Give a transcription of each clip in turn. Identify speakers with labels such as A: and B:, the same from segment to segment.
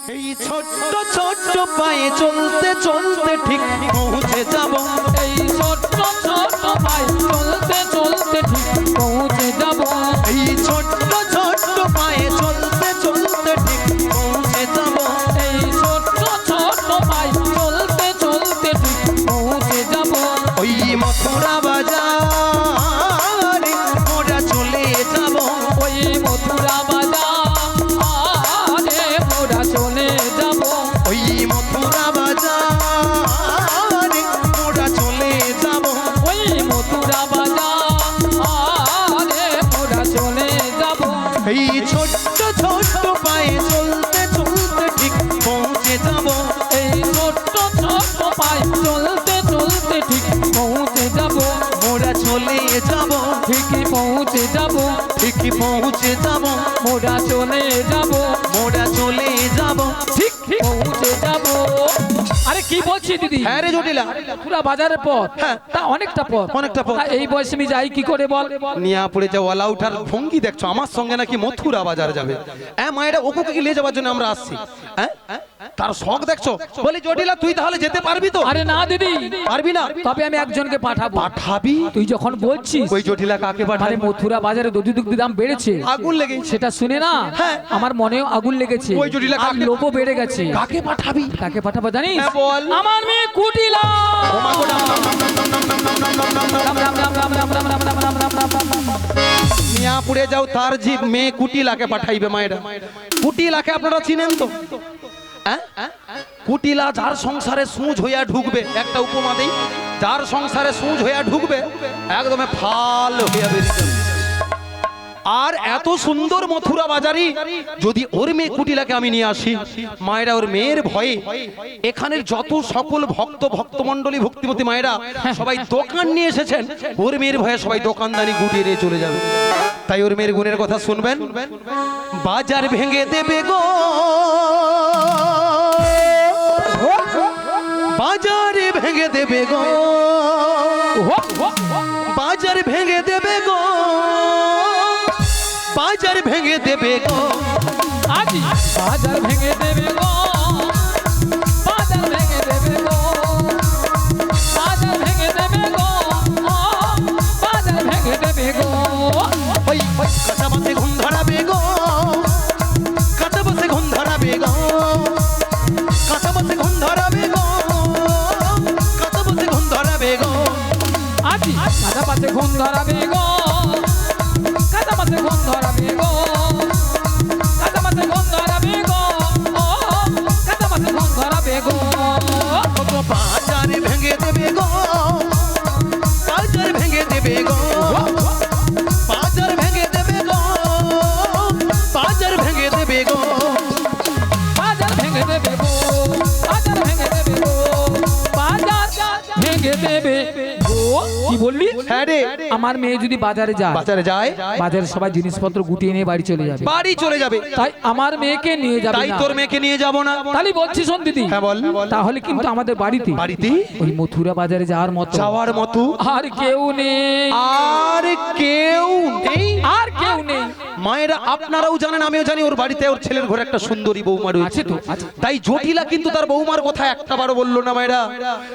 A: এই ছোট্ট ছোট্ট পায়ে চলতে চলতে ঠিক পৌঁছে যাব।
B: এই ছোট্ট ছোট্ট পায়ে চলতে চলতে ঠিক পৌঁছে যাব।
A: এই ছোট্ট ছোট্ট পায়ে চলতে চলতে ঠিক পৌঁছে যাব।
B: এই ছোট্ট ছোট্ট পায়ে চলতে চলতে ঠিক পৌঁছে যাব।
A: ওই মথুরা বাজারে মোরা চলে যাব।
B: ওই মথুরা বাজারে মোরা চলে যাব।
A: ওই মথুরা বাজারে মোরা চলে যাব।
B: ওই মথুরা বাজারে মোরা চলে যাব।
A: এই ছোট্ট ছোট্ট পায়ে চলতে চলতে ঠিক পৌঁছে যাব।
B: এই ছোট্ট ছোট্ট পায়ে চলতে চলতে ঠিক পৌঁছে যাব।
A: মোরা চলে যাব।
B: ঠিকই পৌঁছে যাব।
A: ঠিকই পৌঁছে যাব।
B: মোরা চলে যাব।
A: মোরা চলে যাব।
B: ঠিক ঠিক পৌঁছে যাব। আরে কি বলছি দিদি?
A: হ্যাঁ রে জটিলা,
B: পুরা বাজারের পথ,
A: হ্যাঁ।
B: তা অনেকটা পথ।
A: অনেকটা পথ।
B: তা এই বয়সে আমি যাই কি করে বল?
A: নিয়া পড়ে যাও ওয়ালা উঠার ভঙ্গি দেখছো, আমার সঙ্গে নাকি মথুরা বাজার যাবে। হ্যাঁ মায়েরা ওকুকে কি নিয়ে যাওয়ার জন্য আমরা আসছি। হ্যাঁ তার শখ দেখছো। বলি জটিলা তুই তাহলে যেতে পারবি তো?
B: আরে না দিদি,
A: পারবি না?
B: তবে আমি একজনকে পাঠাবো।
A: পাঠাবি?
B: তুই যখন বলছিস
A: ওই জটিলা কাকে
B: মানে
A: পাঠাবি?
B: মথুরা বাজারে দধি দুগ্ধের দাম বেড়েছে,
A: আগুন লেগে
B: সেটা শুনে না
A: হ্যাঁ।
B: আমার মনেও আগুন লেগেছে।
A: ওই জটিলা
B: আর
A: কাকে-
B: লোভও বেড়ে গেছে।
A: কাকে পাঠাবি?
B: কাকে পাঠাবো জানিস?
A: হ্যাঁ, বল।
B: আমার মেয়ে কুটিলা।
A: ও মা গো,
B: রাম রাম রাম রাম রাম রাম রাম রাম রাম রাম রাম রাম।
A: নিয়া পড়ে যাও তার জি মেয়ে কুটিলাকে পাঠাইবে মায়েরা। কুটিলাকে আপনারা চিনেন তো? হ্যাঁ কুটিলা যার সংসারে সুঁজ হইয়া ঢুকবে, একটা উপমা দেই, যার সংসারে সুঁজ হইয়া ঢুকবে একদমে ফাল হইয়া বেরিয়ে যাবে। আর এত সুন্দর মথুরা বাজারি যদি ওর মেয়ে কুটিলাকে আমি নিয়ে আসি, মায়েরা ওর মেয়ের ভয়ে এখানের যত সকল ভক্তমণ্ডলী ভক্তিমতী মায়েরা সবাই দোকান নিয়ে এসেছেন, ওর মেয়ের ভয়ে সবাই দোকানদারি গুটিয়ে নিয়ে চলে যাবে। তাই ওর মেয়ের গুণের কথা শুনবেন। বাজার ভেঙে দেবে গো, বাজার ভেঙে দেবে গো, বাজার ভেঙে দেবে গো, বাজার ভেঙে দেবে গো।
B: আজি বাজার ভেঙে দেবে গো, বাজার ভেঙে দেবে গো, বাজার ভেঙে দেবে গো, বাজার ভেঙে দেবে গো।
A: ওই কাঁচা বাসে ঘুম ধরাবে গো, কাঁচা বাসে ঘুম ধরাবে গো, কাঁচা বাসে ঘুম ধরাবে গো, কাঁচা বাসে ঘুম ধরাবে গো।
B: আজি কাদা পাতে ঘুম ধরাবে গো, কাদা পাতে ঘুম ধরাবে গো, কাদা পাতে ঘুম ধরাবে গো, কাদা পাতে ঘুম ধরাবে গো।
A: বাজার ভেঙে দেবে গো, বাজার ভেঙে দেবে গো, বাজার ভেঙে দেবে গো, বাজার ভেঙে দেবে গো।
B: বাজার ভেঙে দেবে গো, বাজার ভেঙে দেবে গো, বাজার ভেঙে দেবে গো। কি বললি?
A: হ্যাঁ রে,
B: আমার মেয়ে যদি বাজারে যায়,
A: বাজারে যায়,
B: বাজারে সবাই জিনিসপত্র গুটিয়ে নিয়ে বাড়ি চলে যাবে,
A: বাড়ি চলে যাবে।
B: তাই আমার মেয়েকে নিয়ে যাবে
A: তাই
B: না।
A: তোর মেয়েকে নিয়ে যাব না?
B: তাহলে বলছি শোন দিদি,
A: হ্যাঁ বল।
B: তাহলে কিন্তু আমাদের বাড়িতে
A: বাড়িতে
B: ওই মথুরা বাজারে যাওয়ার মতো
A: যাওয়ার মতো
B: আর কেউ নেই,
A: আর কেউ নেই।
B: আর কেউ নেই।
A: মায়েরা আপনারাও জানেন, আমিও জানি, ওর বাড়িতে ওর ছেলের ঘরে একটা সুন্দরী বৌমা রয়েছে।
B: আছে তো, আছে।
A: তাই জটিলা কিন্তু তার বৌমার কথা একটা বারও বললো না মায়েরা।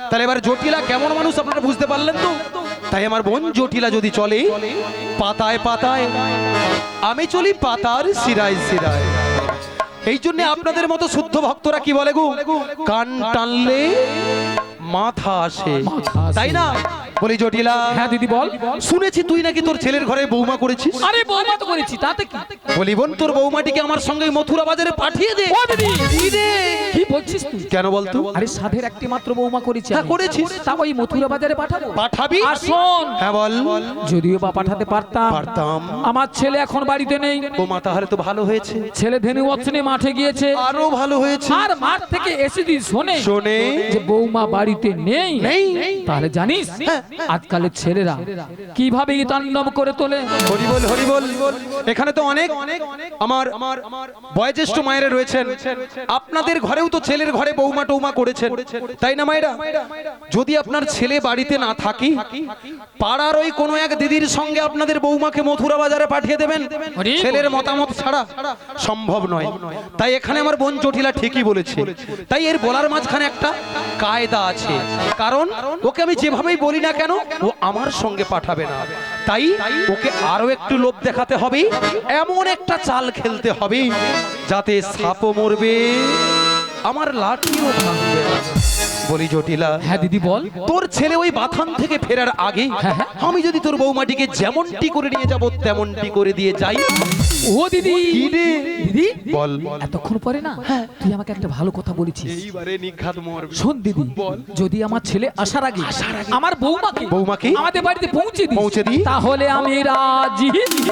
A: তাহলে এবার জটিলা কেমন মানুষ আপনারা বুঝতে পারলেন তো? তাই আমার বোন জটিলা যদি চলে পাতায় পাতায়, আমি চলি পাতার শিরায় শিরায়। এই জন্য আপনাদের মতো শুদ্ধ ভক্তরা কি বলে গো, কান টানলে মাথা আসে, তাই না? বলি জটিলা,
B: হ্যাঁ দিদি বল।
A: শুনেছি তুই নাকি তোর ছেলের ঘরে বৌমা করেছিস।
B: আরে বৌমা তো করেছি, তাতে কি?
A: বলি বোন, তোর বৌমাটিকে আমার সঙ্গে মথুরা বাজারে পাঠিয়ে দে।
B: ও দিদি,
A: কি রে?
B: কি বলছিস তুই?
A: কেন বলতো?
B: আরে সাধের একটি মাত্র বৌমা করেছি
A: হ্যাঁ,
B: আমি।
A: করেছিস।
B: তা ওই মথুরা বাজারে পাঠাবো?
A: পাঠাবি?
B: আর শোন,
A: হ্যাঁ বল।
B: যদিও বা পাঠাতে পারতাম,
A: পারতাম।
B: আমার ছেলে এখন বাড়িতে নেই।
A: বৌমা তাহলে তো ভালো হয়েছে,
B: ছেলে ধেনু অর্চনে মাঠে গিয়েছে,
A: আরো ভালো হয়েছে।
B: আর মাঠ থেকে এসে দি শোনে
A: শোনে
B: যে বৌমা বাড়িতে নেই।
A: নেই।
B: তাহলে জানিস আজকালের ছেলেরা কিভাবে তাণ্ডব করে তোলে।
A: হরি বল, হরি বল। এখানে তো অনেক আমার বয়োজ্যেষ্ঠ মায়েরা রয়েছেন, আপনাদের ঘরেও তো ছেলের ঘরে বৌমা টৌমা করেছেন, তাই না মায়েরা? যদি আপনার ছেলে বাড়িতে না থাকি, পাড়ার ওই কোনো এক দিদির সঙ্গে আপনাদের বৌমাকে মথুরা বাজারে পাঠিয়ে দেবেন, ছেলের মতামত ছাড়া সম্ভব নয়। তাই এখানে আমার বোন জটিলা ঠিকই বলেছে। তাই এর বলার মাঝখানে একটা কায়দা আছে, কারণ ওকে আমি যেভাবেই বলি না কেন ও আমার সঙ্গে পাঠাবে না। তাই ওকে আরো একটু লোভ দেখাতে হবে, এমন একটা চাল খেলতে হবে যাতে সাপও মরবে আমার লাঠিও ভাঙবে না। বলি জটিলা,
B: হ্যাঁ দিদি বল।
A: তোর ছেলে ওই বাথান থেকে ফেরার আগে আমি যদি তোর বৌমাটিকে যেমনটি করে নিয়ে যাব তেমনটি করে দিয়ে যাই।
B: ও দিদি,
A: কি রে?
B: দিদি
A: বল।
B: এতক্ষণ পরে না তুই আমাকে একটা ভালো কথা বলেছিস।
A: এইবারে নিঘাত মরবে।
B: শোন দিদি,
A: বল।
B: যদি আমার ছেলে আসার আগে আমার বৌমাকে আমাদের বাড়িতে
A: পৌঁছে দিই,
B: তাহলে আমি রাজি।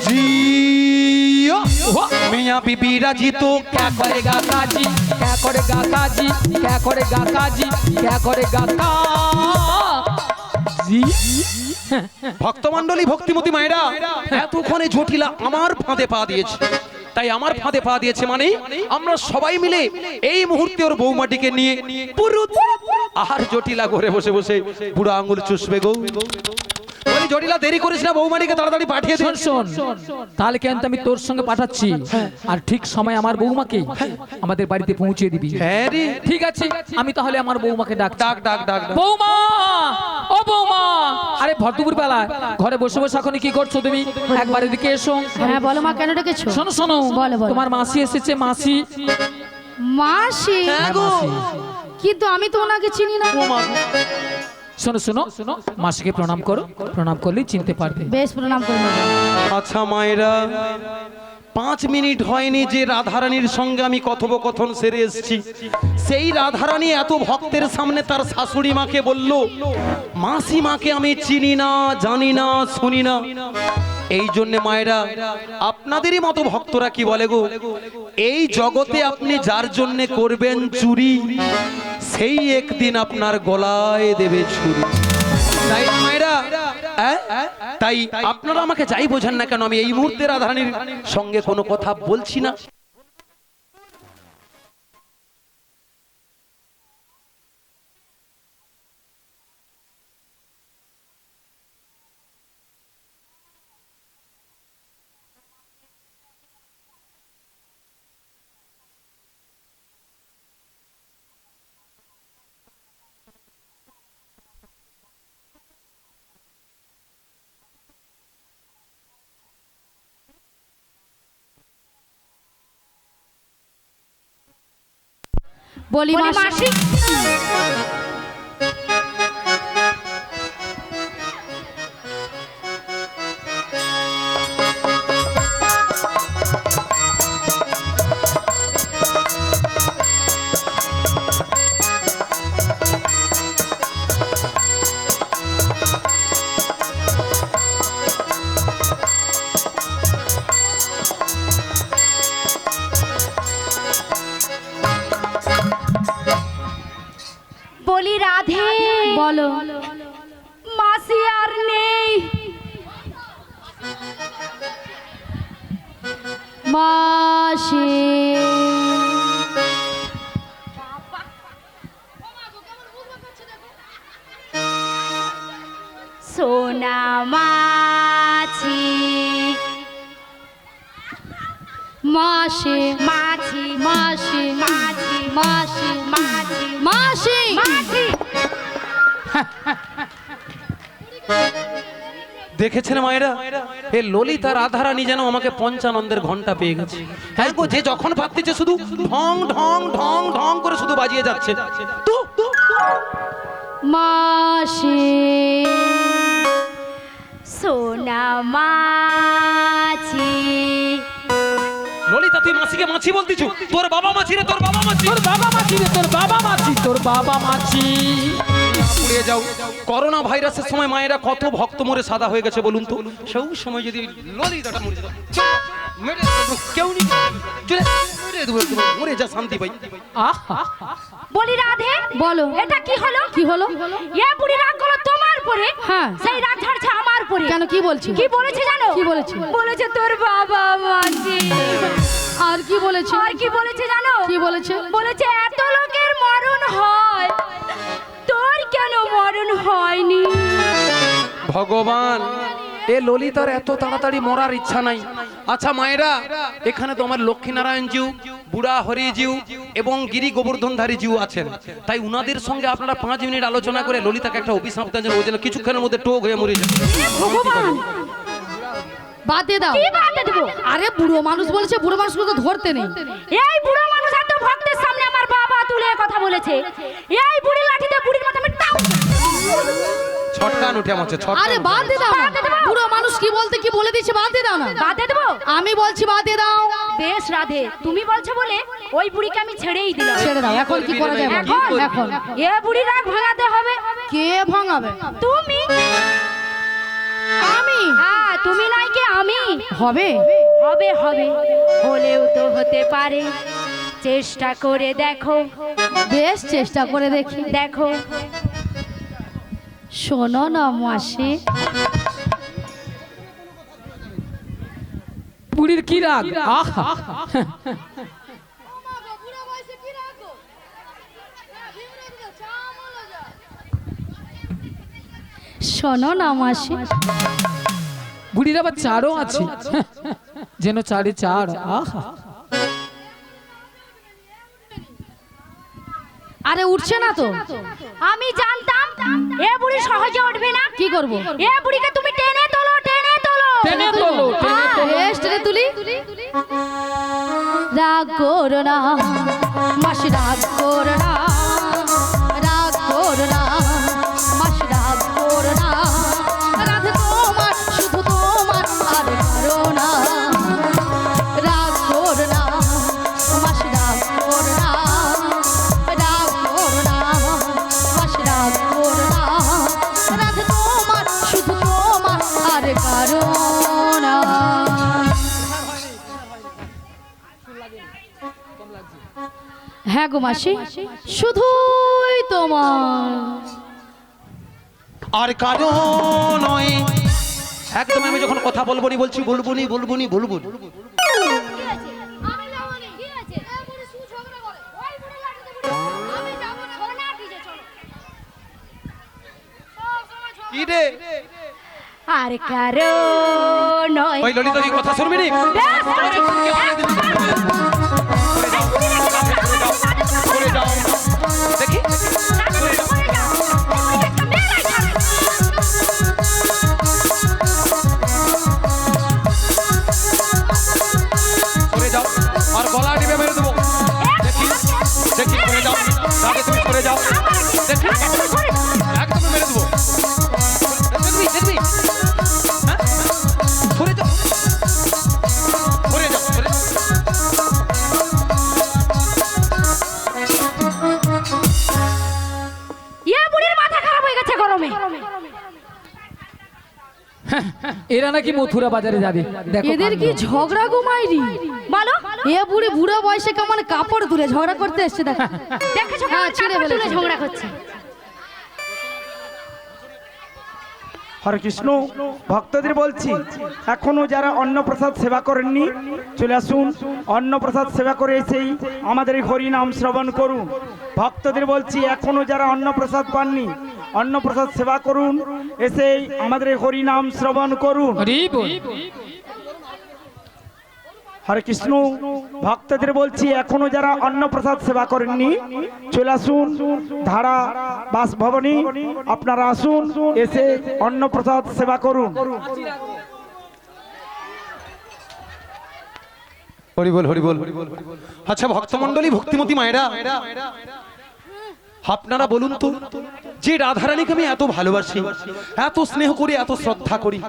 A: जियो मियाँ बीबी राजी तो
B: क्या करेगा काजी, क्या करेगा काजी, क्या करेगा काजी, क्या करेगा काजी।
A: ভক্তমণ্ডলী ভক্তিমতী মায়েরা, এতক্ষণে জটিলা আমার ফাঁদে পা দিয়েছে। তাই আমার ফাঁদে পা দিয়েছে মানে আমরা সবাই মিলে এই মুহূর্তে ওর বৌমাটিকে নিয়ে পুরুত আর জটিলা ঘরে বসে বসে বুড়ো আঙুল চুষবে গো। বলি জটিলা, দেরি করিস না, বৌমাটিকে তাড়াতাড়ি পাঠিয়ে দে।
B: শোন, তাহলে কিন্তু আমি তোর সঙ্গে পাঠাচ্ছি, আর ঠিক সময় আমার বৌমাকে আমাদের বাড়িতে পৌঁছে দিবি।
A: হ্যাঁ রে,
B: ঠিক আছে, আমি তাহলে আমার বৌমাকে ডাক। বৌমা, ও বৌমা, আরে ভরদুপুর বেলা ঘরে বসে বসে এখন কি করছো তুমি? একবার এদিকে এসো।
C: হ্যাঁ বলো মা, কেন ডেকেছো?
B: শোনো শোনো,
C: বলো, বলো।
B: তোমার মাসি এসেছে। মাসি?
C: মাসি?
B: হ্যাঁ গো।
C: কিন্তু আমি তো ওনাকে চিনি না।
B: শোনো শোনো, মাসিকে প্রণাম করো, প্রণাম করলেই চিনতে পারবে।
C: বেশ, প্রণাম করে নেবো।
A: আচ্ছা মায়েরা, 5 মিনিট হয়নি যে রাধারানীর সঙ্গে আমি কথোপকথন সেরে এসেছি, সেই রাধারানী এত ভক্তের সামনে তার শাশুড়ি মাকে বলল, মাসি মাকে আমি চিনি না, জানি না, শুনি না। এই জন্য মায়েরা, আপনাদেরই মতো ভক্তরা কি বলে গো, এই জগতে আপনি যার জন্য করবেন চুরি, সেই একদিন আপনার গলায় দেবে ছুরি। তাই না মায়েরা? তাই আপনারা আমাকে যাই বোঝেন না কেন, আমি এই মুহূর্তে রাধারানীর সঙ্গে কোনো কথা বলছি না।
C: বলি মাসি, বলি রাধে, বলো। মাসি আর নেই। মাসি, সোনা মাছি, মাসি মাছি, মাসি মাছি, মাসি মাছি, মাসি মাছি।
A: দেখেছেন মায়েরা, এই ললিতা রাধারানী যেন আমাকে পঞ্চানন্দের ঘন্টা পেয়ে গেছে। হ্যাঁ গো, যে যখন ভাবতেছে শুধু ঢং ঢং ঢং ঢং করে শুধু বাজিয়ে যাচ্ছে।
C: মাসি, সোনা মাছি।
A: ললিতা, তুই মাছিকে মাছি বলতিস? তোর বাবা মাছি রে, তোর বাবা মাছি,
B: তোর বাবা মাছি রে, তোর বাবা মাছি, তোর বাবা মাছি।
A: পুড়িয়ে যাও। করোনা ভাইরাসের সময় মায়েরা কত ভক্ত মরে সাদা হয়ে গেছে বলুন তো। সেই সময় যদি ললিতাটা মরে যেত, কেউ নি মরে যা শান্তি পাই।
C: বলি রাধে, বলো। এটা কি হলো? কি হলো? এ বুড়ি রাগ করলো তোমার পরে। হ্যাঁ, সেই রাগ ঝাড়ছে আমার পরে। কেন, কি বলছি? কি বলেছে জানো? কি বলেছে? বলেছে তোর বাবা মাছি। আর কি বলেছে? আর কি বলেছে জানো? কি বলেছে? বলেছে এত লোকের মরণ
A: ভগবান, এ ললিতার এত তাড়াতাড়ি মরার ইচ্ছা নাই। আচ্ছা মায়েরা, এখানে তো আমার লক্ষ্মীনারায়ণ জিউ, বুড়া হরি জিউ এবং গিরি গোবর্ধনধারী জিউ আছেন, তাই উনাদের সঙ্গে আপনারা 5 মিনিট আলোচনা করে ললিতাকে একটা অভিশাপ দেন যেন ও যেন কিছুক্ষণের মধ্যে টোক হয়ে মরে যায়।
C: ভগবান,
D: বাদ দিয়ে দাও।
C: কি বাদ দেবো?
D: আরে বুড়ো মানুষ বলেছে, বুড়ো মানুষকে তো ধরতে নেই।
C: এই বুড়ো মানুষ এত ভক্তের সামনে আমার বাবা তুলে কথা বলেছে, এই বুড়ি লাঠিতে বুড়ির মাথা আমি টাউ।
A: ছটকান উঠে আমার ছটকান।
D: আরে বাদ দিয়ে দাও।
C: বাদ দিয়ে দাও।
D: বুড়ো মানুষ কি বলতে কি বলে দিচ্ছে, বাদ দিয়ে দাও না।
C: বাদ দিয়ে দেবো?
D: আমি বলছি বাদ দিয়ে দাও।
C: বেশ রাধে, তুমি বলছো বলে ওই বুড়িকে আমি ছেড়েই দিলাম।
D: ছেড়ে দাও। এখন কি করা যায় বলো? এখন
C: এ বুড়ি রাগ ভাঙাতে হবে।
D: কে ভাঙাবে?
C: তুমি।
D: আমি?
C: হ্যাঁ তুমি নয় কি আমি?
D: হবে
C: হবে হবে, হলেও তো হতে পারে, চেষ্টা করে দেখো।
D: বেশ, চেষ্টা করে দেখি।
C: দেখো
D: শোনো না মাসি,
B: বুড়ির কি রাগ, আহা
D: শোনো না মাসি,
B: বুড়ির আবার চারও আছে, যেন চারে চার, আহা
D: আরে উঠছে না তো।
C: আমি জানতাম এ বুড়ি সহজে উঠবে না।
D: কি করব?
C: এ বুড়িকে তুমি টেনে তোলো, টেনে তোলো।
B: টেনে তোলো, টেনে তোলো।
D: বেশ, টেনে তুলি। রাগ করো না মাসি, রাগ করো না, রাগ করো না মাসি, রাগ করো না। রাধে তোমার, শুধু তোমার, আর করো না। রাগ করো না মাসি, রাগ করো না, রাগ করো না মাসি, রাগ করো না। রাধে তোমার, শুধু তোমার, আর করো না। হ্যাঁ গো মাসি, শুধুই তোমার।
A: আর কারো নয়, একদম আমি যখন কথা বলবো নি বলছি, বলবো নি বলবো নি বলবো নি। কি রে
C: আর কারো নয়।
A: ওই ললিতা কি কথা শুনবি নি?
C: ব্যাস,
A: সরে যাও দেখি, সরে যাও আর গলা টিপে মেরে দেবো। দেখি দেখি, সরে যাও তাহলে, তুমি সরে যাও দেখি, একদম মেরে দেবো। দেখবি দেখবি, হ্যাঁ? সরে যাও, সরে যাও, সরে যাও।
C: এ বুড়ির মাথা খারাপ হয়ে গেছে গরমে।
B: এরা নাকি মথুরা বাজারে যাবে, দেখো
D: এদের কি
B: কাণ্ড।
D: ঝগড়া গো মাইরি?
C: বলো,
D: এ বুড়ি বুড়ো বয়সে কেমন কাপড় তুলে ঝগড়া করতে এসছে দেখো।
C: দেখেছো
D: হ্যাঁ,
C: কেমন
D: ছিঁড়ে
C: কাপড় তুলে
D: ফেলেছে।
C: ঝগড়া করছে।
E: হরে কৃষ্ণ, ভক্তদের বলছি এখনো যারা অন্নপ্রসাদ সেবা করেননি চলে আসুন, অন্নপ্রসাদ সেবা করে এসেই আমাদের এই হরি নাম শ্রবণ করুন। ভক্তদের বলছি এখনো যারা অন্নপ্রসাদ পাননি অন্নপ্রসাদ সেবা করুন, এসেই আমাদের এই হরি নাম শ্রবণ করুন।
B: হরি বল।
E: হরে কৃষ্ণ, ভক্তদের বলছি এখনো যারা অন্নপ্রসাদ সেবা করেননি চলে আসুন, ধারা বাসভবনী আপনারা আসুন, এসে অন্নপ্রসাদ সেবা করুন।
A: হরি বল, হরি বল। আচ্ছা ভক্তমণ্ডলী, ভক্তিমতী মায়েরা, আপনারা বলুন তো, যে রাধারানীকে আমি এত ভালোবাসি, এত স্নেহ করি, এত শ্রদ্ধা করি,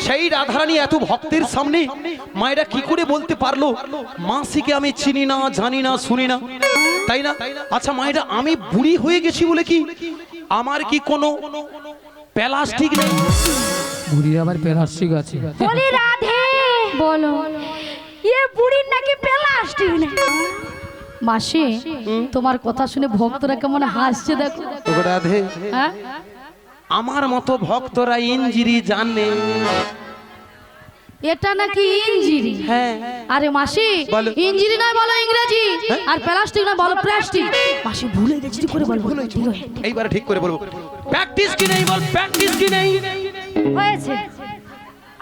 A: সেই রাধারানী এত ভক্তের সামনে মায়েরা কি করে বলতে পারলো মাসিকে আমি চিনি না, জানি না, শুনি না, তাই না? আচ্ছা মায়েরা, আমি বুড়ি হয়ে গেছি বলে কি আমার কি কোনো প্লাস্টিক নেই?
B: বুড়ির আবার প্লাস্টিক আছে।
C: বলি রাধে,
D: বলো
C: এ বুড়ির নাকি প্লাস্টিক নেই।
D: মাসি, তোমার কথা শুনে ভক্তরা কেমন হাসছে দেখো।
A: ওগো রাধে,
D: হ্যাঁ,
A: আমার মতো ভক্তরা ইঞ্জিরি জানে।
D: এটা নাকি ইঞ্জিরি?
A: হ্যাঁ,
D: আরে মাসি,
A: বলো।
D: ইঞ্জিরি নয় বলো ইংরেজি, আর প্লাস্টিক নয় বলো প্লাস্টিক। মাসি ভুলে গেছি, কি করে বলবো?
A: এইবার ঠিক করে বলবো। প্র্যাকটিস কি নেই বল, প্র্যাকটিস কি নেই?
C: হয়েছে।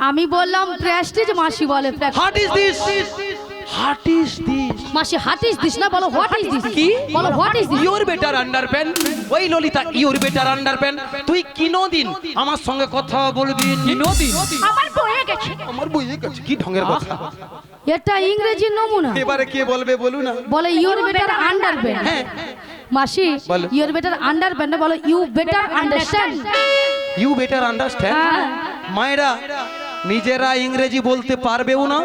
D: আমি বললাম প্রেস্টিজ, মাসি বলে
A: what is this? What is this?
D: মাসি হাট ইজ দিস না, বলো হোয়াট ইজ দিস।
A: কি
D: বলো what is this.
A: Your better underpant. ওই ললিতা, ইউর বেটার আন্ডারপ্যান্ট। তুই কিনোদিন আমার সঙ্গে কথা বলবি?
B: নদী
C: আমার বয়ে গেছে।
A: আমার বইয়ে গেছে কি ঢঙ্গের কথা।
D: এটা ইংরেজি নমুনা।
A: এবারে কে বলবে বলুন না।
D: বলে ইউর বেটার আন্ডারপ্যান্ট।
A: হ্যাঁ
D: মাসি
A: বলো।
D: ইউর বেটার আন্ডারপ্যান্ট বলো you better understand.
A: You better understand.
D: হ্যাঁ।
A: মায়েরা নিজেরা ইংরেজি বলতে পারবেও না,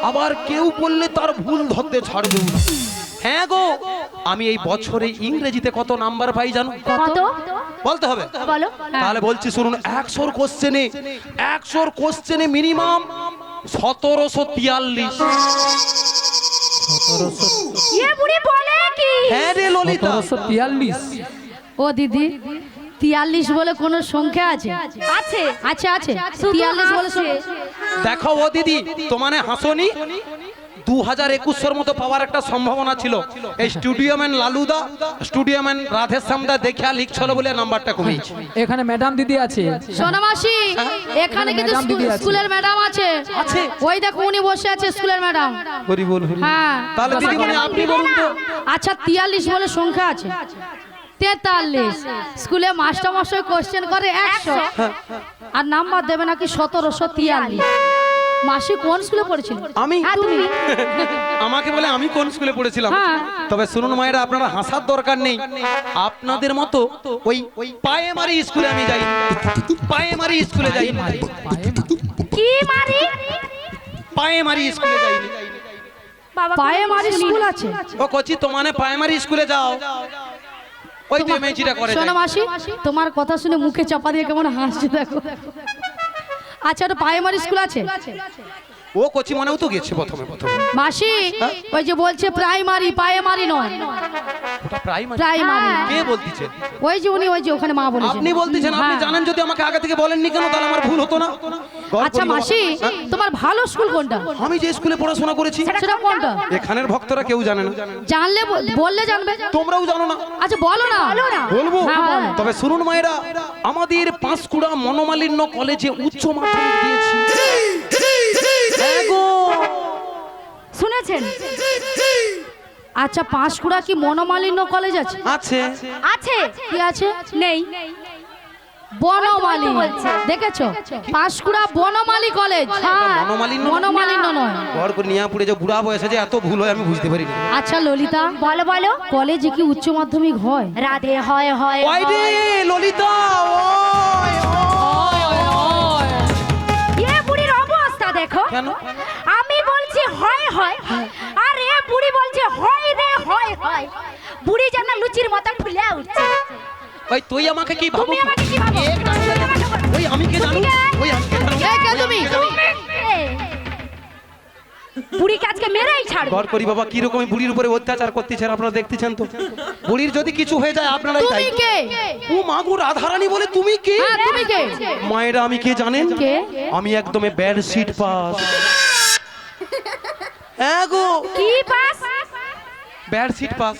A: আবার কেউ বললে তার ভুল ধরতে ছাড়বেও না। হ্যাঁ গো, আমি এই বছরে ইংরেজিতে কত নাম্বার পাই জানো?
C: কত?
A: বলতে হবে।
C: বলো।
A: তাহলে বলছি শুনুন, 100 কোশ্চেনে মিনিমাম 1743।
C: এ বুড়ি বলে কি?
A: হ্যাঁ রে ললিতা।
B: 1743।
D: ও দিদি 43 বলে কোনো সংখ্যা আছে?
C: আছে।
D: আচ্ছা আছে,
C: শুধু
D: 43 বলে
C: আছে।
D: সংখ্যা।
A: দেখো ও দিদি, তোমানে হাসনি। 2021 মতো পাওয়ার একটা সম্ভাবনা ছিল। এই স্টুডিওম্যান লালুদা, স্টুডিওম্যান রাধেশ্যামদা দেখা লিখছিল বলে নাম্বারটা কমেছে।
B: এখানে ম্যাডাম দিদি আছে।
D: সোনা মাসি এখানে কিন্তু
B: ম্যাডাম দিদি আছে।
D: স্কুলের ম্যাডাম আছে।
A: আছে?
D: ওই দেখো উনি বসে আছে স্কুলের ম্যাডাম।
A: হরি বল হরি।
D: হ্যাঁ।
A: তাহলে দিদি মানে আপনি বলুন তো।
D: আচ্ছা 43 বলে সংখ্যা আছে। 43 স্কুলে মাস্টার মশাই কোশ্চেন করে 100 আর নাম্বার দেবে নাকি 1743। মাসি কোন স্কুলে পড়েছিল?
A: আমি
C: হ্যাঁ, তুমি।
A: আমাকে বলে আমি কোন স্কুলে পড়েছিলাম।
D: হ্যাঁ।
A: তবে শুনুন মায়েরা, আপনারা হাসার দরকার নেই। আপনাদের মতো ওই প্রাইমারি স্কুলে আমি যাই। প্রাইমারি স্কুলে যাই।
C: কি মারি?
A: প্রাইমারি স্কুলে যাইনি।
C: বাবা
D: পায়ে মারি স্কুল আছে।
A: ও কচি, তোমানে প্রাইমারি স্কুলে যাও। ওই যে মেজিটা করে
D: শোনো
A: যায়।
D: মাসি, তোমার কথা শুনে মুখে চাপা দিয়ে কেমন হাসছে দেখো। আচ্ছা ওটা প্রাইমারি স্কুল আছে?
A: ও কচি মনেও তো গেছে প্রথমে।
D: মাসি ওই যে বলছে প্রাইমারি, প্রাইমারি নয়
A: ওটা প্রাইমারি।
D: প্রাইমারি।
A: কে বলতিছে?
D: ওই যে উনি, ওই যে ওখানে মা বলেছেন।
A: আপনি বলতেছেন। আপনি
D: হ্যাঁ।
A: জানেন, যদি আমাকে আগে থেকে বলেননি কেন, তাহলে আমার ভুল হতো না।
D: আচ্ছা মাসি তোমার ভালো স্কুল কোনটা?
A: আমি যে স্কুলে পড়াশোনা করেছি
D: সেটা কোনটা?
A: এখানের ভক্তরা কেউ জানে না।
D: জানলে বললে জানবে।
A: তোমরাও জানো না।
D: আচ্ছা বলো না।
A: বলবো।
D: হ্যাঁ, বলো।
A: তবে শুনুন মায়েরা, আমাদের পাঁশকুড়া মনোমালিন্য কলেজে উচ্চ মাধ্যমিক দিয়েছি। হ্যাঁ গো।
C: শুনেছেন?
D: আচ্ছা পাঁশকুড়া কি মনোমালিন্য কলেজ আছে?
A: আছে।
C: আছে।
D: কি আছে?
C: নেই।
D: বনমালী
C: বলছে।
D: দেখেছো? পাঁশকুড়া বনমালী কলেজ।
C: হ্যাঁ।
A: মনোমালিন্য।
D: মনোমালিন্য নয়।
A: ঘর করে নিয়ে পুড়ে যে বুড়া বয়সে যে এত ভুল হয় আমি বুঝতে পারি না।
D: আচ্ছা ললিতা
C: বলো বলো।
D: কলেজে কি উচ্চ মাধ্যমিক হয়?
C: রাধে হয় হয়
A: ওই রে ললিতা,
C: এ বুড়ির অবস্থা দেখো।
A: কেন?
C: আমি বলছি হয় হয় আর এ বুড়ি বলছে হয় রে হয় হয়। বুড়ি যেন লুচির মতন ফুলে উঠছে।
A: ওই তুই আমাকে কি ভাবো?
C: তুমি আমাকে কি ভাবো? তুমি আমাকে বলো।
A: ওই আমি কে জানো? ওই আমি কে জানো?
D: এই কে তুমি?
C: এ, বুড়িকে আজকে মেরেই ছাড়বো।
A: ঘর করি বাবা, কি রকম বুড়ির উপরে অত্যাচার করতেছেন আপনারা দেখতেছেন তো। বুড়ির যদি কিছু হয়ে যায় আপনারাই তাই।
D: তুমি কে?
A: ও মাগো, রাধারানী বলে তুমি কে?
D: হ্যাঁ তুমি কে?
A: মায়েরা আমি কে জানেন?
D: কে?
A: আমি একদমই ব্যাড সিট পাস। হ্যাঁ গো,
C: কি পাস?
A: Bad seat pass.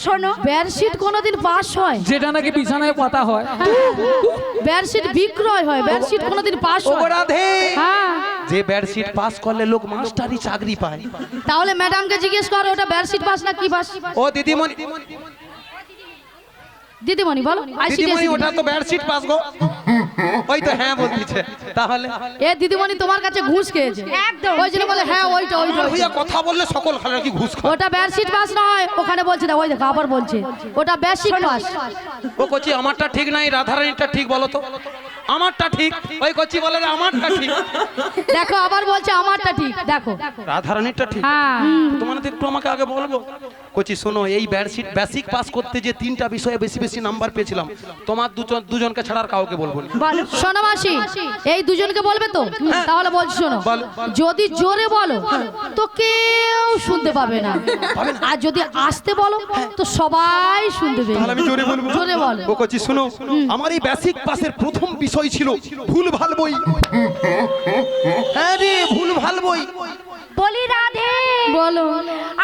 C: শোনো,
D: বেডশিট কোনোদিন পাস হয়?
B: যেটা নাকি বিছানায় পাতা হয়।
D: বেডশিট বিক্রয় হয়, বেডশিট কোনোদিন পাস
A: ও
D: হয়?
A: রাধে,
D: হ্যাঁ।
A: যে ব্যাড সিট পাস করলে লোক মাস্টারি চাকরি পায়।
D: তাহলে ম্যাডামকে জিজ্ঞেস করো ওটা বেডশিট পাস না কি পাস?
A: ও দিদিমণি,
D: দিদিমণি বলো।
A: দিদিমণি ওটা তো ব্যাড সিট পাস গো। ওই তো হ্যাঁ বলতিছে। তাহলে
D: এ দিদিমণি তোমার কাছে ঘুষ খেয়েছে
C: একদম।
D: ওই জন্য বলে হ্যাঁ ওইটা ওইটা
A: হইয়া কথা বললে সকল খালা কি ঘুষ খায়।
D: ওটা বেডশিট পাস নয়, ওখানে বলছে না, ওই দেখো আবার বলছে ওটা বেডশিট পাস।
A: ও কচি আমারটা ঠিক নাই, রাধারানীটা ঠিক বলো তো। আমারটা ঠিক। ওই কচি বলে রে আমারটা ঠিক।
D: দেখো আবার বলছে আমারটা ঠিক। দেখো
A: রাধারানীটা ঠিক।
D: হ্যাঁ।
A: তোমার তো একটু আমাকে আগে বলবো। কচি শোনো, এই ব্যাডশিট বেসিক পাস করতে যে 3টা বিষয়ে বেশি বেশি নাম্বার পেয়েছিলাম, তোমার দুজনকে ছাড়া আর কাউকে বলবো না।
C: বলো।
D: শোনো মাসি, এই দুজনকে বলবে তো? তাহলে বলছি শোনো,
A: বলো।
D: যদি জোরে বলো তো কেউ শুনতে পাবে না, আর যদি আসতে বলো তো সবাই শুনতে পাবে।
A: তাহলে আমি জোরে বলবো।
D: জোরে বলো।
A: ও কচি শোনো, আমার এই বেসিক পাসের প্রথম বিষয় ছিল ভুল ভাল বই। হ্যাঁ রে, ভুল ভাল বই।
C: বলি রাধে,
D: বলো।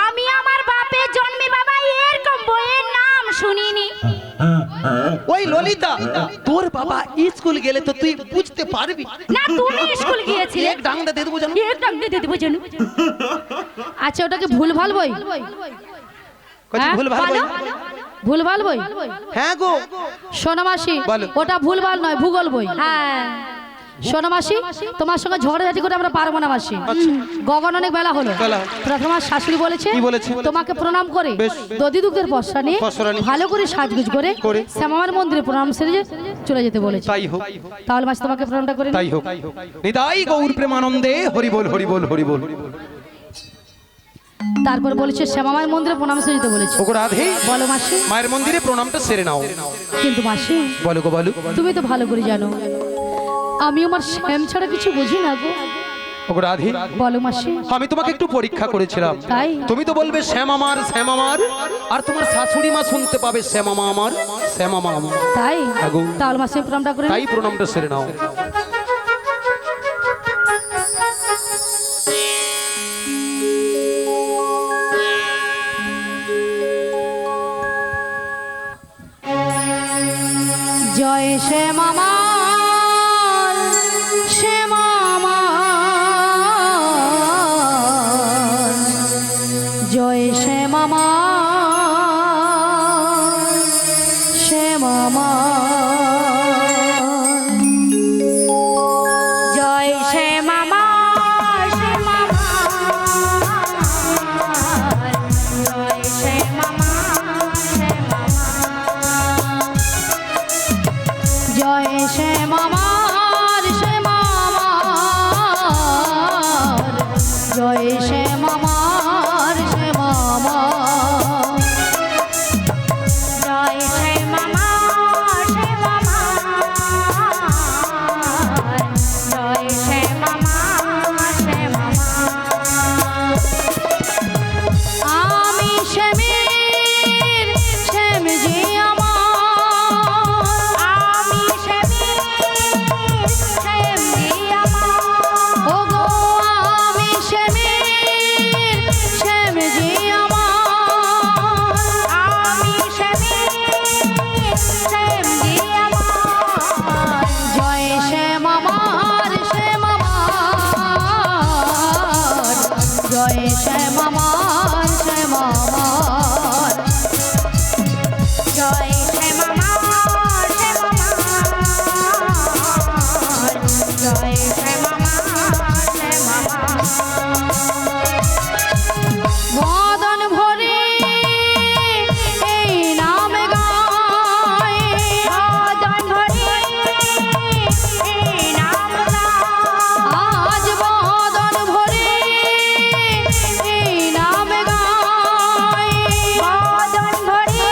C: আমি আমার বাপের জন্মে বাবা এরকম বইয়ের নাম শুনিনি।
A: ওই ললিতা, তোর বাবা স্কুল গেলে তো তুই বুঝতে পারবি
C: না তুমি স্কুল গিয়েছিলে
A: এক ডাংটা দিয়ে দেবো জানো।
C: এক ডাঙ্গে দিয়ে দেবো জানো।
D: আচ্ছা ওটাকে ভুলভাল বই?
A: কচি ভুল ভালো
C: বলো।
D: ভুলভাল বই?
A: হ্যাঁ গো।
D: সোনামাসি
A: বলো।
D: ওটা ভুলভাল নয়, ভূগোল বই।
C: হ্যাঁ
D: সোনামাসি তোমার সঙ্গে ঝগড়াঝাটি করে আমরা পারবো না মাসি। গগন অনেক বেলা হলো।
A: বেলা।
D: তোমার শাশুড়ি বলেছে
A: কি বলেছে?
D: তোমাকে প্রণাম করে
A: বেশ।
D: দধি দুগ্ধের পসরা নিয়ে
A: পসরা নিয়ে।
D: ভালো করে সাজগুজ করে
A: করে।
D: শ্যামামার মন্দিরে প্রণাম সেরে চলে যেতে বলেছে।
A: তাই হোক,
D: তাহলে মাসি তোমাকে প্রণামটা করে নিই।
A: তাই হোক। নিতাই গৌর প্রেমানন্দে হরি বল হরি বল হরি বল।
D: তারপর বলেছে শ্যামামার মন্দিরে প্রণাম সেরে যেতে বলেছে।
A: ওগো রাধে,
D: বলো মাসি।
A: মায়ের মন্দিরে প্রণামটা সেরে নাও।
D: কিন্তু মাসি
A: বলো গো বলো।
D: তুমি তো ভালো করে জানো আমি আমার শ্যাম ছাড়া কিছু বুঝি না গো।
A: ওগো রাধে,
D: বলো মাসি।
A: আমি তোমাকে একটু পরীক্ষা করেছিলাম।
D: তাই?
A: তুমি তো বলবে শ্যাম আমার শ্যাম আমার, আর তোমার শাশুড়ি মা শুনতে পাবে শ্যামামা আমার শ্যামামা আমার।
D: তাই?
A: হ্যাঁ গো।
D: তাহলে মাসি প্রণামটা করে
A: তাই
D: নিই।
A: প্রণামটা সেরে নাও।
D: জয় শ্যামামার শ্যামামার জয় শ্যামামার শ্যামামার
C: জয় শ্যামামা শ্যামামা জয় শ্যামামা শ্যামামা
D: জয় শ্যামামার শ্যামামার জয় শ্যামামার শ্যামামার
C: জয় শ্যামামা শ্যামামা জয় শ্যামামা শ্যামামা
D: আমি শ্যামের শ্যাম যে আমার
C: আমি শ্যামের শ্যাম দিয়া
D: ও গো আমি শ্যামের শ্যাম যে আমার
C: আমি শ্যামের শ্যাম দিয়া
D: জয় শ্যাম আমার শ্যাম আমার জয় শ্যাম আমার শ্যাম আমার
C: জয় শ্যামামা শ্যামামা জয় শ্যামামা শ্যামামা
D: মদন ভরে এই নাম গায়
C: মদন ভরে এই নাম
D: আজ মদন ভরে এই নাম গায়
C: মদন ভরে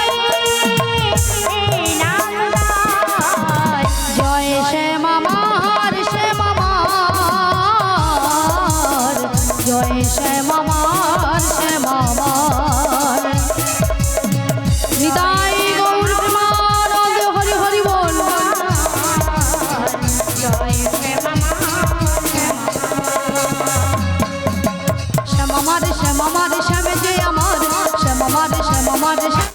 C: এই নাম
D: জয় শ্যাম আমার শ্যাম আমার জয় শ্যাম আমার শ্যাম আমার নিতাই গৌর প্রেমানন্দ হরি হরি বল
C: জয় শ্যামামা
D: শ্যাম আমার শ্যাম আমার শ্যাম যে আমার শ্যাম আমার শ্যাম আমার শ্যাম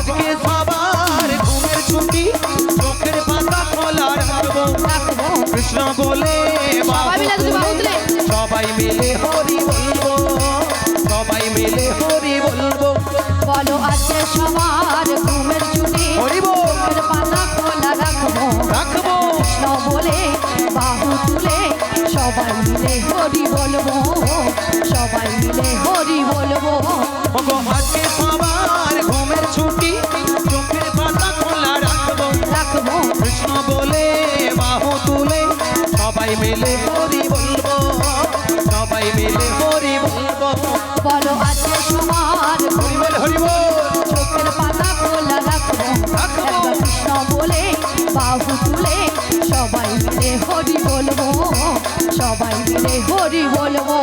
A: আজকে সবার ঘুমের ছুটি চোখের পাতা খোলা রাখবো
D: রাখবো
A: কৃষ্ণ বলে
D: সবাই মিলে দুটো বাহু তুলে
A: সবাই মিলে হরি বলবো সবাই মিলে হরি বলবো
D: বলো আজকে সবার ঘুমের ছুটি
A: হরি বল
D: চোখের পাতা খোলা রাখবো
A: রাখবো
D: কৃষ্ণ বলে বাহু তুলে সবাই মিলে হরি বলবো সবাই মিলে হরি বলবো
A: ওগো আজকে সবার ঘুমের ছুটি চোখের পাতা খোলা রাখবো
D: রাখবো
A: কৃষ্ণ বলে বাহু তুলে সবাই মিলে হরি বলবো সবাই মিলে হরি বলবো
D: বলো আজকে সবার
A: হরি বল হরি বল
D: চোখের পাতা খোলা রাখবো
A: রাখবো।
D: একবার কৃষ্ণ বলে বাহু তুলে সবাই মিলে হরি বলবো সবাই মিলে হরি বলবো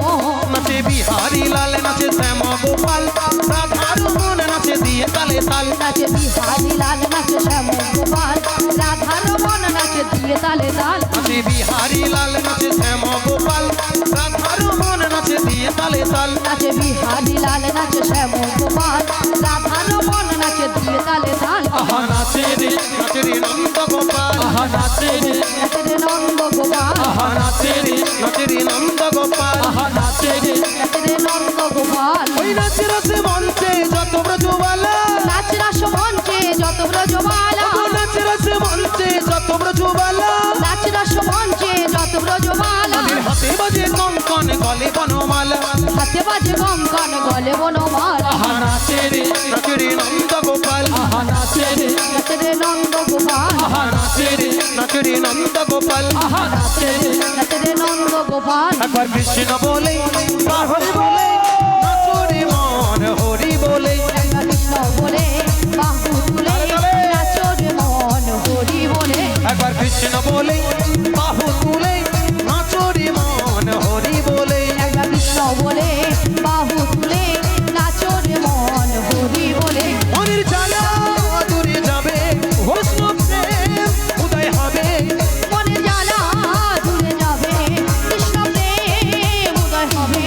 A: নাচে বিহারি লাল নাচে শ্যাম গোপাল রাধার মন নাচে দিয়ে তালে তাল
D: নাচে বিহারি লাল নাচে শ্যাম গোপাল রাধার মন নাচে দিয়ে তালে তাল
A: নাচে বিহারি লাল নাচে শ্যাম গোপাল রাধার মন নাচে দিয়ে তালে তাল
D: নাচে বিহারি লাল নাচে শ্যাম গোপাল রাধার মন নাচে দিয়ে তালে তাল
A: আহা নাচে রে নন্দ গোপাল আহা নাচে রে
D: নাচে রে নন্দ গোপাল
A: আহা নাচে রে নন্দ গোপাল আহা নাচে রে
D: নাচে রে নন্দ গোপাল
A: ওই নাচে রসে মঞ্চে যত ব্রজবালা
D: নাচ রাস মঞ্চে যত ব্রজমালা
A: নাচে রসে মঞ্চে যত ব্রজবালা
D: নাচ রাস মঞ্চে যত ব্রজমালা
A: হাতে বাজে কঙ্কন গলে বনমালা
D: হাতে বাজে কঙ্কন গলে বনমালা
A: আহা নাচে রে নন্দ গোপাল আহা নাচে রে
D: নন্দ গোপাল
A: আহা নাচে রে নন্দ গোপাল আহা নাচে রে
D: নাচে রে নন্দ গোপাল
A: একবার কৃষ্ণ বলে বা হরি বলে নাচো রে মন হরি বলে
D: একবার কৃষ্ণ বলে বাহু তুলে নাচো রে মন হরি বলে
A: একবার কৃষ্ণ বলে বাহু তুলে নাচো রে মন হরি বলে
D: একবার কৃষ্ণ বলে বাহু তুলে নাচো রে মন হরি বলে
A: মনের জ্বালা দূরে যাবে কৃষ্ণ প্রেম উদয় হবে
D: মনে জ্বালা দূরে যাবে কৃষ্ণ প্রেম উদয় হবে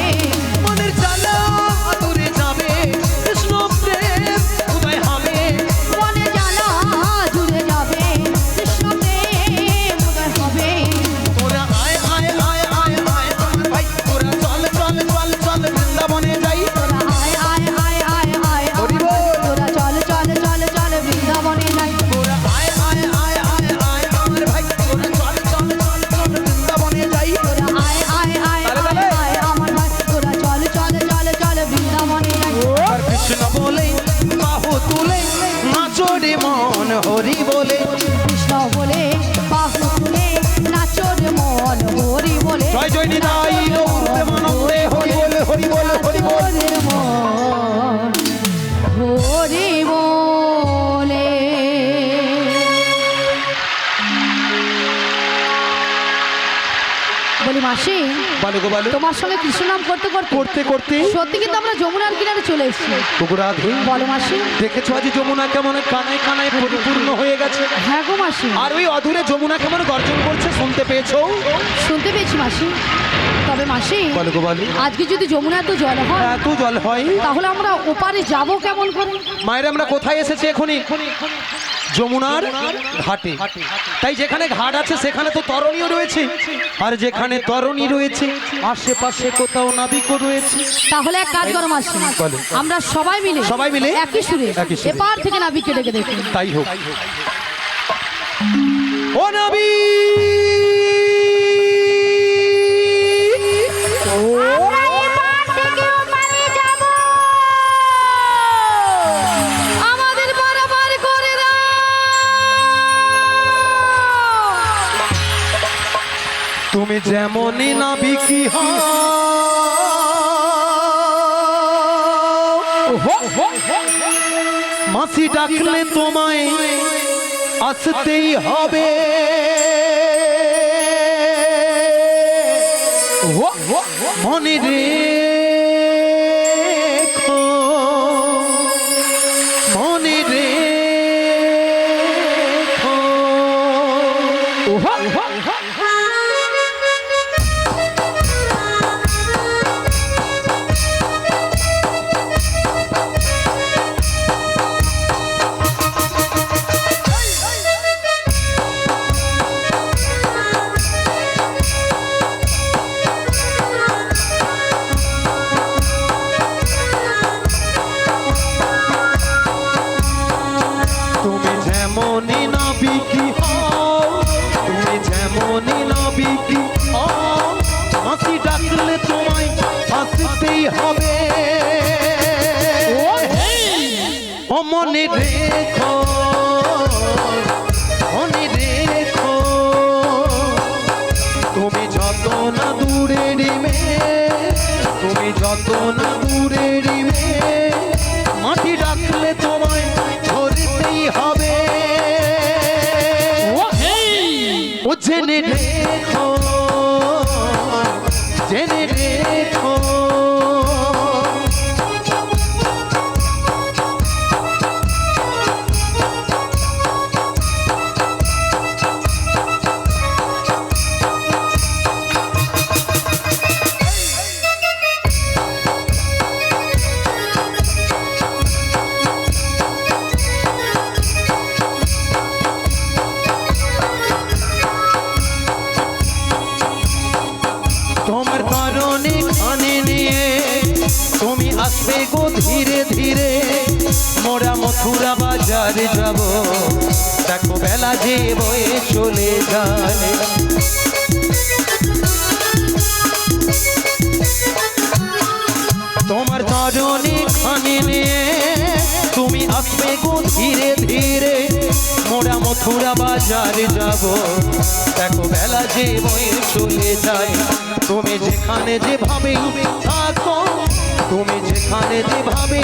A: মনের জ্বালা দূরে যাবে কৃষ্ণ প্রেম উদয় হবে
D: মনে জ্বালা দূরে যাবে কৃষ্ণ প্রেম উদয় হবে
A: তোরা আয় আয় আয় আয় আয় আমার ভাই তোরা চল চল চল চল বৃন্দাবনে যাই
D: তোরা আয় আয় আয় আয় আয়
A: হরি বল।
D: তোরা চল চল চল চল বৃন্দাবনে যাই
A: তোরা আয় আয় আয় আয় আয় আমার ভাই তোরা চল চল চল চল বৃন্দাবনে যাই
D: তোরা আয় আয় আয়
A: তালে,
D: আয়
A: তালে।
D: আয় আমার ভাই তোরা চল চল চল চল বৃন্দাবনে যাই
A: আর কৃষ্ণ বলে বাহু তুলে নাচো রে মন হরি বলে
D: কৃষ্ণ বলে বাহু তুলে নাচো রে মন হরি বলে
A: জয় জয় নিতাই গৌর প্রেমানন্দে হরি বলে হরি বলে হরি বল
D: তোদের মন হরি বলে বলি মাসি
A: বলো গো বলো
D: তোমার সঙ্গে কৃষ্ণ নাম করতে করতে
A: করতে করতে
D: সত্যি কিন্তু আমরা যমুনার কিনারে চলে এসেছি
A: কুকুরাধে
D: বলো মাসি
A: দেখেছো আজ যমুনা কেমন কানায় কানায় পরিপূর্ণ হয়ে গেছে
D: হ্যাঁ গো মাসি
A: আর ওই অধুরে যমুনা কেমন গর্জন করছে শুনতে পেয়েছো
D: শুনতে পেয়েছি মাসি তবে মাসি
A: বলো গো বলো
D: আজকে যদি যমুনা এত জল হয়
A: এত জল হয়
D: তাহলে আমরা ওপারে যাব কেমন করে
A: মায়ের আমরা কোথায় এসেছি এখনই যমুনার ঘাটে তাই যেখানে ঘাট আছে সেখানে তো তরণীও রয়েছে আর যেখানে তরণী রয়েছে আশেপাশে কোথাও নাবিকও রয়েছে
D: তাহলে এক কাজ করো মাসি
A: বলো।
D: আমরা সবাই মিলে
A: সবাই মিলে
D: একই সুরে
A: একই সুরে।
D: এপার থেকে নাবিককে ডেকে দেখি
A: তাই হোক ও নবী
C: আমরা এপার থেকে ওপারে যাব।
D: আমাদের পারাপার করে দাও
A: তুমি যেমনই নাবিকি হও মাসি ডাকলে তোমায় আসতেই হবে মনে রেখো মনে রেখো ও জেনে রেখো, জেনে রেখো। তোমার কারণে কানে নিয়ে তুমি আসবে গো ধীরে ধীরে, মোরা মথুরা বাজারে যাব, দেখো বেলা যে বয়ে চলে যায়। তোমার কারণে কানে নিয়ে তুমি আসবে গো ধীরে ধীরে, মোরা মথুরা বাজারে যাব, দেখো বেলা যে বয়ে চলে যায়। তুমি যেখানে যেভাবে থাকো, তুমি যেখানে যেভাবে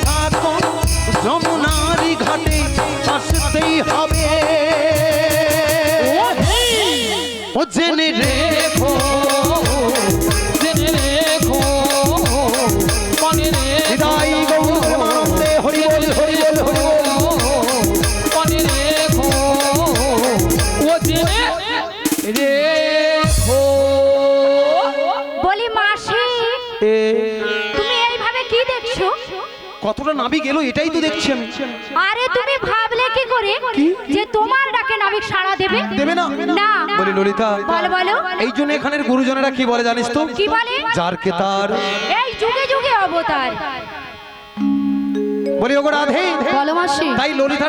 A: থাকো, যমুনারি ঘাটে আসতেই হবে। ও জেনে রেখো,
B: জেনে রেখো, মনে রেখো,
A: হৃদয় গৌর মানন্দে হরি বল হরি বল হরি বল।
B: মনে রেখো, ও জেনে রেখো।
C: বলি মাসি,
A: এ
C: তুমি এইভাবে কি দেখছো?
A: কতটা নাবিক এলো এটাই তো দেখছি আমি।
C: আরে তুমি ভাবলে কি করে যে তোমার ডাকে নাবিক সাড়া দেবে?
A: দেবে না?
C: না।
A: বলি ললিতা,
C: বলো বলো।
A: এই জন্য এখানের গুরুজনেরা কি বলে জানিস তো?
C: কি বলে?
A: যার কে তার।
C: এই যুগে যুগে অবতার।
A: বলি ওগো রাধে,
D: বলো মাসি।
A: তাই ললিতা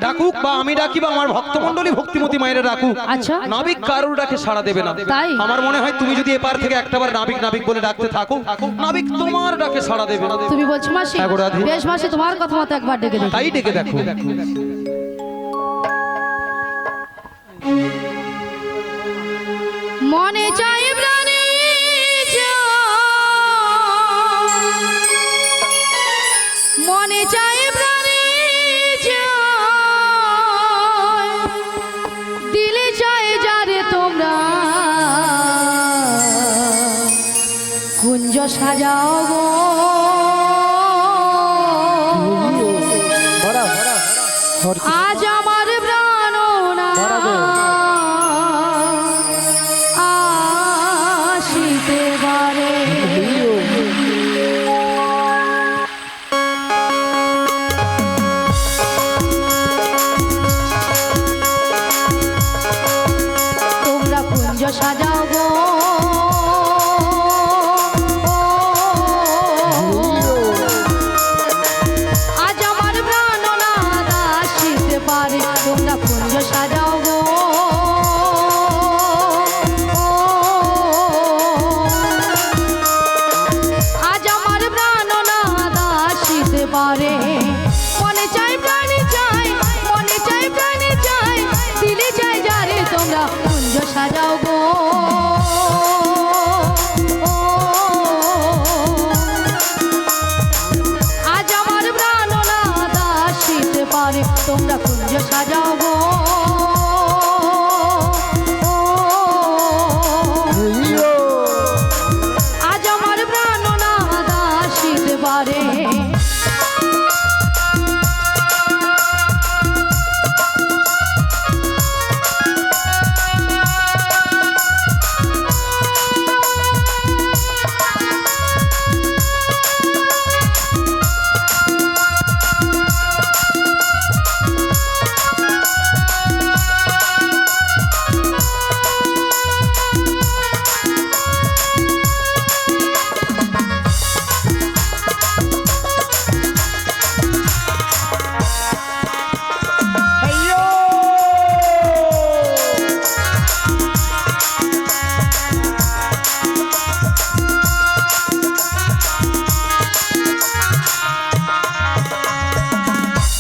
A: ডাকুক বা আমি ডাকি বা আমার ভক্তমণ্ডলী ভক্তিমতী মায়েরা ডাকুক,
D: আচ্ছা।
A: নাবিক কারোর ডাকে সাড়া দেবে না।
D: তাই?
A: আমার মনে হয় তুমি যদি এপার থেকে একটাবার নাবিক নাবিক বলে ডাকতে থাকো, নাবিক তোমার ডাকে সাড়া দেবে না।
D: তুমি বলছো মাসি?
A: হ্যাঁ গো রাধে।
D: বেশ মাসি, তোমার কথা মতো একবার ডেকে দেখি।
A: তাই ডেকে দেখো।
D: মনে চাই প্রাণে মনে চাই প্রাণে দিলে চাই যারে তোমরা কুঞ্জ সাজাও গো। আজ আমার প্রাণ আসিতে পারে। তোমরা কুঞ্জ সাজাও গো, আজ আমার প্রাণ আসিতে পারে। তোমরা কুঞ্জ সাজাও গো, আজ আমার প্রাণ আসিতে পারে। মনে চাই প্রাণে চাই, মনে চাই প্রাণে চাই, দিলে চাই যারে তোমরা কুঞ্জ সাজাও গো। আজ আমার প্রাণ আসিতে পারে। তোমরা কুঞ্জ সাজাও গো। আজ আমার প্রাণ আসিতে পারে।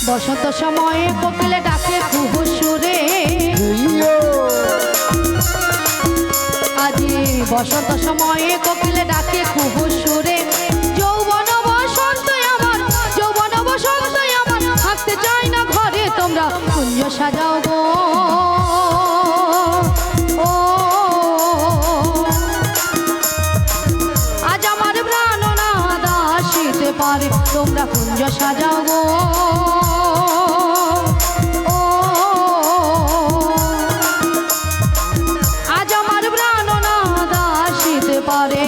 D: বসন্ত সময়ে কোকিলে ডাকে কুহু সুরে, আজি বসন্ত সময়ে কোকিলে ডাকে কুহু সুরে। যৌবন বসন্ত আমার, যৌবন বসন্ত আমার, থাকতে চাই না ঘরে তোমরা কুঞ্জ সাজাও গো। সাজাও গো ও আজ আমার প্রাণ না দাসিতে পারে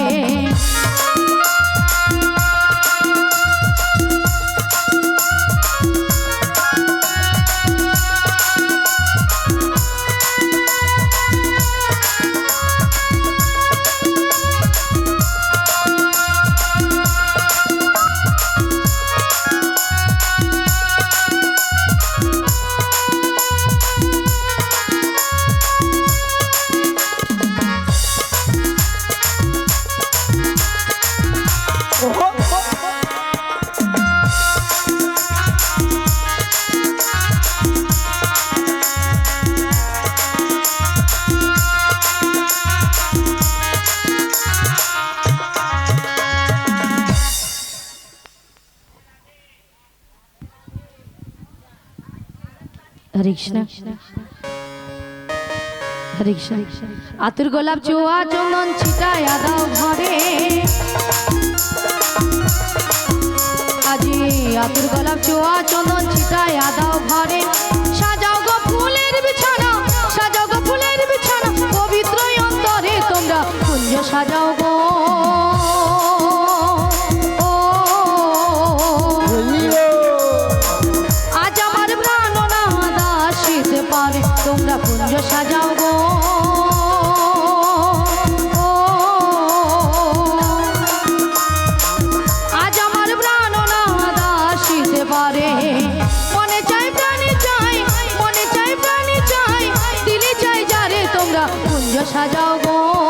D: হরে কৃষ্ণ হরে কৃষ্ণ আতুর গোলাপ চুয়া চন্দন ছিটায়া দাও ঘরে আজি আতুর গোলাপ চুয়া চন্দন ছিটায়া দাও ঘরে সাজাও গো ফুলের বিছানা সাজাও গো ফুলের বিছানা পবিত্র অন্তরে তোমরা কুঞ্জ সাজাও গো তোমরা কুঞ্জ সাজাও গো আজ আমার প্রাণ না দাসিতে পারে মনে চাই প্রাণী চাই মনে চাই প্রাণী চাই দিলে চাই যারে তোমরা কুঞ্জ সাজাও গো